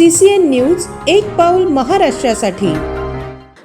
CCN news एक पाऊल महाराष्ट्रासाठी।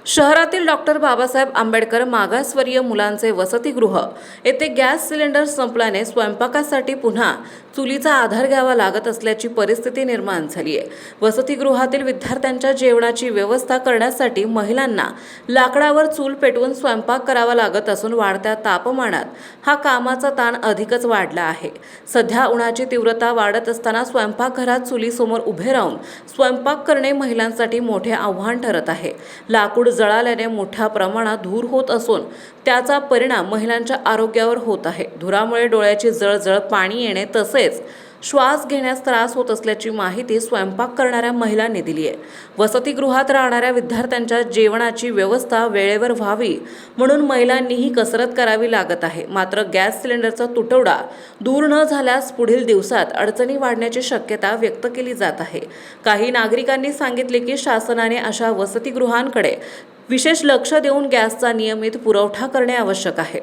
शहरातील डॉक्टर बाबासाहेब आंबेडकर मागासवर्गीय मुलांचे वसतिगृह येथे गॅस सिलेंडर संपल्याने स्वयंपाकासाठी पुन्हा चुलीचा आधार घ्यावा लागत असल्याची परिस्थिती निर्माण झाली आहे। वसतिगृहातील विद्यार्थ्यांच्या जेवणाची व्यवस्था करण्यासाठी महिलांना लाकडावर चूल पेटवून स्वयंपाक करावा लागत असून वाढत्या तापमानात हा कामाचा ताण अधिकच वाढला आहे। सध्या उन्हाची तीव्रता वाढत असताना स्वयंपाकघरात चुलीसमोर उभे राहून स्वयंपाक करणे महिलांसाठी मोठे आव्हान ठरत आहे। लाकूड जळाल्याने मोठ्या प्रमाणात धूर होत असून त्याचा परिणाम महिलांच्या आरोग्यावर होत आहे। धुरामुळे डोळ्याची जळजळ, पाणी येणे तसेच श्वास घेण्यास त्रास होत असल्याची माहिती स्वयंपाक करणाऱ्या महिलांनी दिली आहे। वसतिगृहात राहणाऱ्या विद्यार्थ्यांच्या जेवणाची व्यवस्था वेळेवर व्हावी म्हणून महिलांनीही कसरत करावी लागत आहे। मात्र गॅस सिलेंडरचा तुटवडा दूर न झाल्यास पुढील दिवसात अडचणी वाढण्याची शक्यता व्यक्त केली जात आहे। काही नागरिकांनी सांगितले की शासनाने अशा वसतिगृहांकडे विशेष लक्ष देऊन गॅसचा नियमित पुरवठा करणे आवश्यक आहे।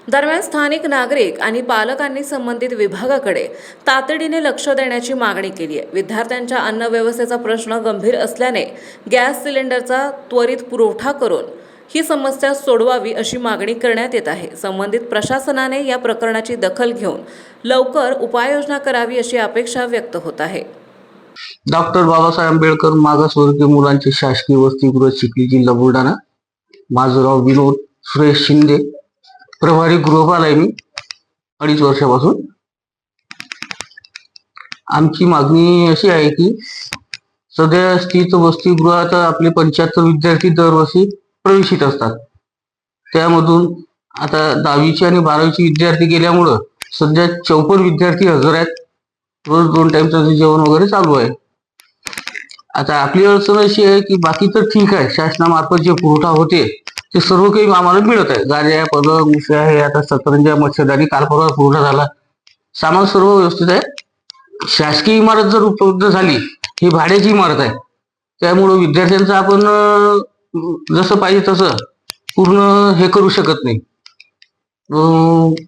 दरम्यान स्थानिक नागरिक आणि पालकांनी संबंधित विभागाकडे तातडीने लक्ष देण्याची मागणी केली आहे। विद्यार्थ्यांच्या अन्न व्यवस्थेचा प्रश्न गंभीर असल्याने गॅस सिलेंडरचा त्वरित पुरवठा करून ही समस्या सोडवावी अशी मागणी करण्यात येत आहे। संबंधित प्रशासनाने या प्रकरणाची दखल घेऊन लवकर उपाययोजना करावी अशी अपेक्षा व्यक्त होत आहे। डॉक्टर बाबासाहेब आंबेडकर मागासवर्गीय मुलांचे शासकीय वसतिगृह चिखली, जिल्हा बुलढाणा। माझं नाव विनोद सुरेश शिंदे, प्रभारी गृहपाल आहे मी 2.5 वर्षापासून। आमची मागणी अशी आहे की सध्या स्थित वसतिगृहात आपले 75 विद्यार्थी दरवर्षी प्रवेशित असतात। त्यामधून आता 10वीचे आणि 12वीचे विद्यार्थी गेल्यामुळं सध्या 54 विद्यार्थी हजर आहेत। रोज 2 टाइमचं जेवण वगैरे चालू आहे। आता आपली अडचण अशी आहे की बाकी तर ठीक आहे, शासनामार्फत जे पुरवठा होते ते सर्व काही आम्हाला मिळत आहे। गाद्या, पलंग, उश्या हे आता सतरंजा, मच्छरदाणी काल परवा पुरवठा झाला, सामान सर्व व्यवस्थित आहे। शासकीय इमारत जर उपलब्ध झाली, ही भाड्याची इमारत आहे, त्यामुळे विद्यार्थ्यांचं आपण जसं पाहिजे तसं पूर्ण हे करू शकत नाही।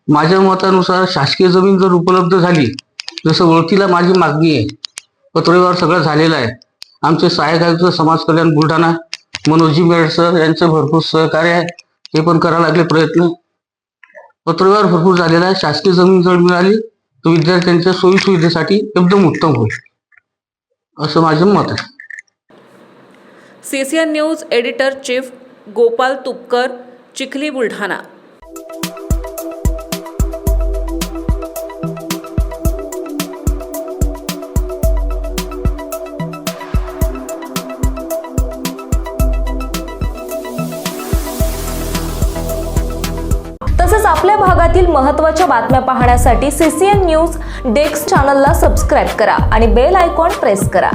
माझ्या मतानुसार शासकीय जमीन जर उपलब्ध झाली, जसं ओळखीला माझी मागणी आहे, पत्रव्यवहार सगळं झालेला आहे। आमचे सहाय्यक आयुक्त समाज कल्याण बुलढाणा मनोजी मेड सर यांचं भरपूर सहकार्य आहे, ते पण करायला लागले प्रयत्न। पत्रव्यवहार भरपूर झालेला आहे। शासकीय जमीन जर मिळाली तर विद्यार्थ्यांच्या सोयी सुविधेसाठी एकदम उत्तम होईल असं माझं मत आहे। CCN news editor chief Gopal Tupkar, Chikhli, Buldhana. तसेच आपल्या भागातील महत्त्वाच्या बातम्या पाहण्यासाठी CCN न्यूज डेस्क चॅनलला सबस्क्राइब करा आणि बेल आयकॉन प्रेस करा।